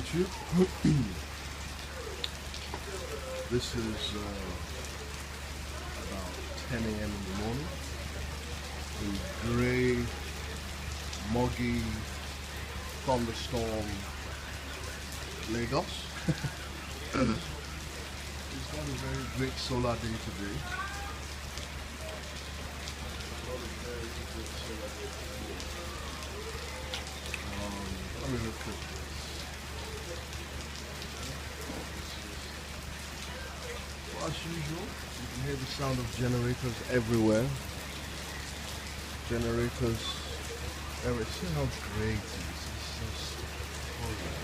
YouTube. This is about 10 a.m. in the morning in grey, muggy, thunderstorm Lagos. It's got a very great solar day today. Let me look at this. Well, as usual, you can hear the sound of generators everywhere. Generators everywhere. See how great it is. It's just horrible.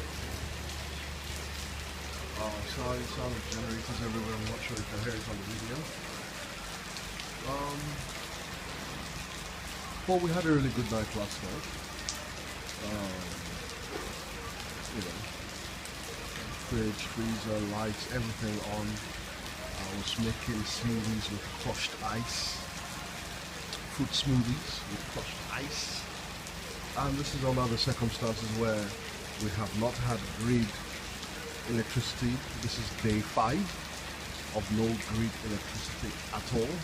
Sorry, sound of generators everywhere. I'm not sure if you can hear it on the video. But we had a really good night last night. You know, fridge, freezer, lights, everything on. I was making smoothies with crushed ice. Fruit smoothies with crushed ice. And this is under the circumstances where we have not had grid electricity. This is day 5 of no grid electricity at all.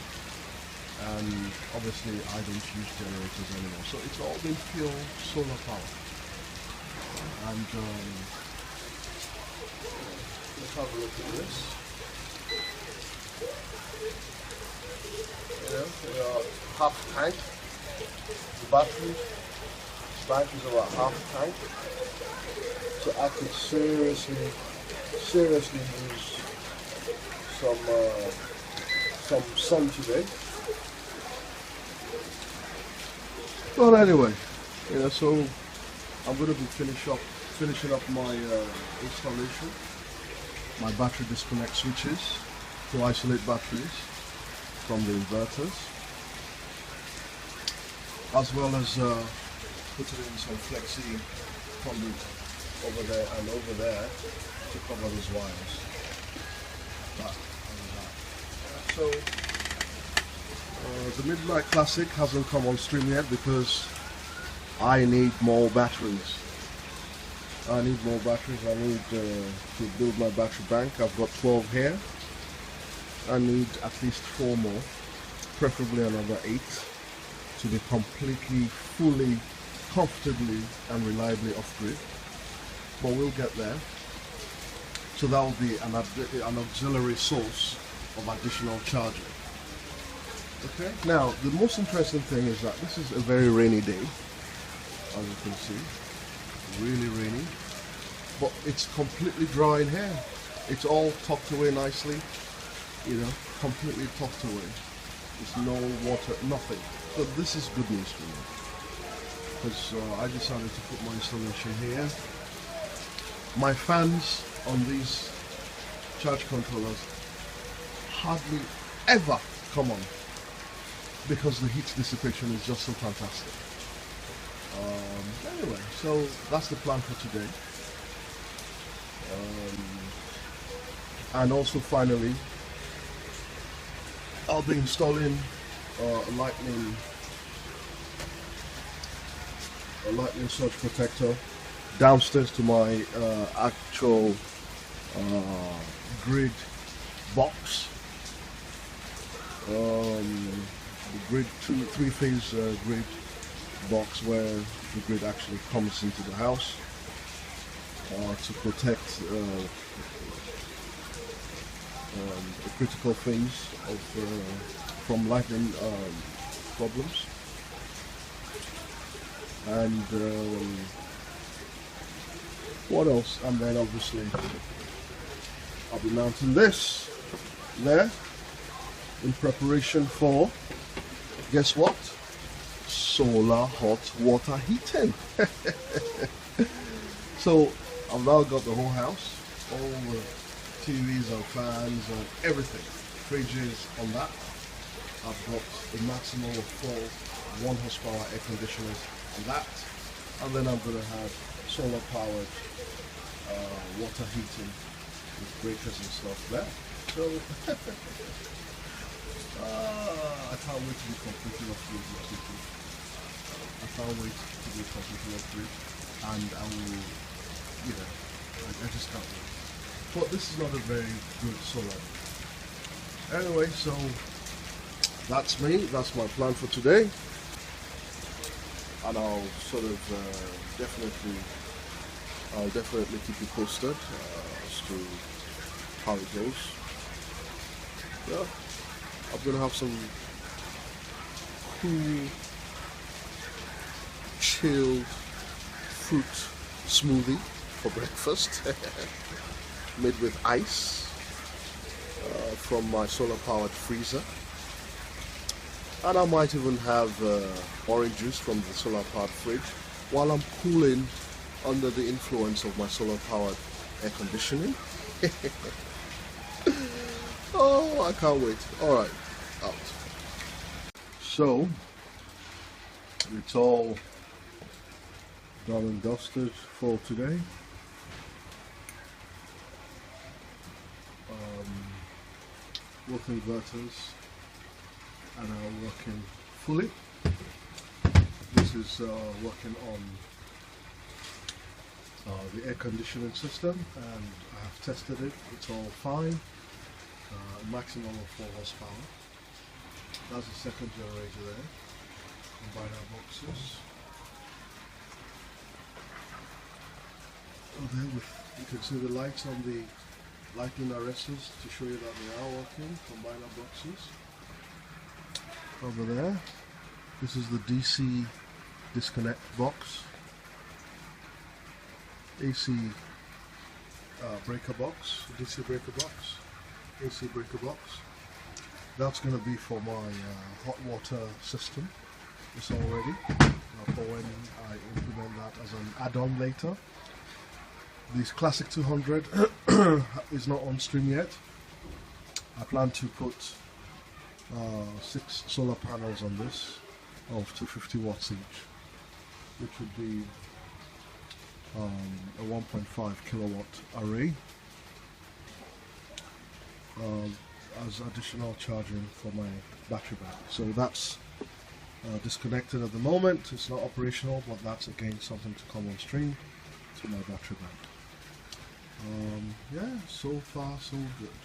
And obviously I don't use generators anymore. So it's all been pure solar power. And let's have a look at this. We are half tank. The battery tank is about half tank. So I could seriously use some sun today. Well, anyway, so I'm going to be finishing up my installation, my battery disconnect switches to isolate batteries from the inverters, as well as putting in some flexi conduit over there and over there to cover those wires. So the Midnight Classic hasn't come on stream yet because I need more batteries. I need more batteries. I need to build my battery bank. I've got 12 here. I need at least 4 more, preferably another 8, to be completely, fully, comfortably and reliably off-grid. But we'll get there. So that will be an auxiliary source of additional charging. Okay. Now, the most interesting thing is that this is a very rainy day, as you can see. Really rainy. But it's completely dry in here. It's all tucked away nicely. Completely tucked away. There's no water, nothing. So this is good news for me. Because I decided to put my installation here. My fans on these charge controllers hardly ever come on because the heat dissipation is just so fantastic. Anyway, so that's the plan for today. And also finally, I'll be installing a lightning surge protector downstairs to my actual grid box. The grid 3-phase grid box where the grid actually comes into the house to protect the critical phase from lightning problems. And what else? And then obviously I'll be mounting this there in preparation for, guess what? Solar hot water heating. So I've now got the whole house, all the TVs and fans and everything, fridges on that. I've got a maximum of 4 1 horsepower air conditioners on that, and then I'm going to have solar powered water heating with breakers and stuff there. So I can't wait to be completely off-grid. I can't wait to be completely off-grid, and I will, I I just can't wait. But this is not a very good solar. Anyway, so that's me. That's my plan for today. And I'll sort of I'll definitely keep you posted as to how it goes. Yeah, I'm gonna have some cool, chilled fruit smoothie for breakfast, made with ice from my solar-powered freezer. And I might even have orange juice from the solar-powered fridge while I'm cooling under the influence of my solar-powered air conditioning. Oh, I can't wait. Alright, out. So, it's all done and dusted for today. Both inverters are now working fully. This is working on the air conditioning system, and I have tested it. It's all fine. Maximum of 4 horsepower. That's the second generator there. Combiner boxes. Oh, there you can see the lights on the lightning arresters to show you that they are working. Combiner boxes. Over there, this is the DC disconnect box, AC breaker box, DC breaker box, AC breaker box. That's going to be for my hot water system. It's all ready for when I implement that as an add-on later. This Classic 200 is not on stream yet. I plan to put 6 solar panels on this of 250 watts each, which would be a 1.5 kilowatt array as additional charging for my battery bank. So that's disconnected at the moment. It's not operational, but that's again something to come on stream to my battery bank. Yeah, so far so good.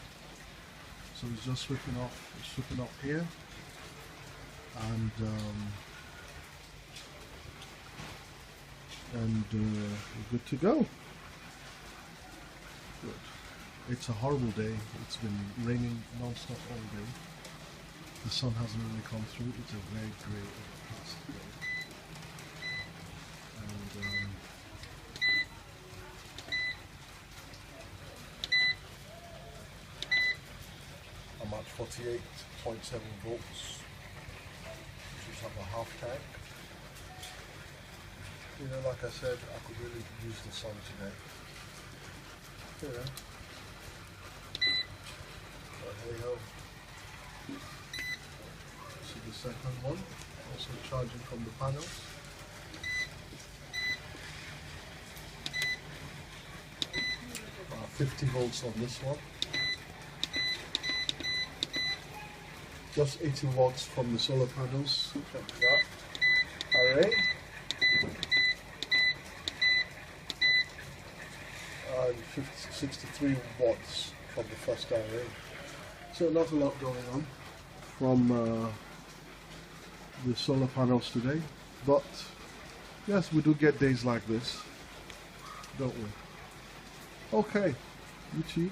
So it's just sweeping up here, and we're good to go. Good. It's a horrible day. It's been raining non-stop all day. The sun hasn't really come through. It's a very grey, overcast day. And I'm at 48.7 volts, which is like a half tank. You know, like I said, I could really use the sun today. Yeah. But hey ho. This is the second one, also charging from the panels. 50 volts on this one. Just 80 watts from the solar panels. Check that array. And 63 watts from the first array. So not a lot going on from the solar panels today, but yes, we do get days like this, don't we? Okay, YouTube.